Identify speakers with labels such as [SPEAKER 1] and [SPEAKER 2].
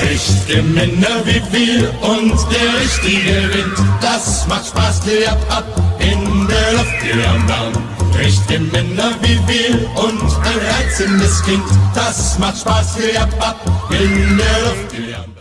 [SPEAKER 1] Richtige Männer wie wir und der richtige Wind, das macht Spaß, ab, ab, in der Luft, am Baum. Richtige Männer wie wir und ein herzendes Kind, das macht Spaß, ab, ab, in der Luft, am Baum.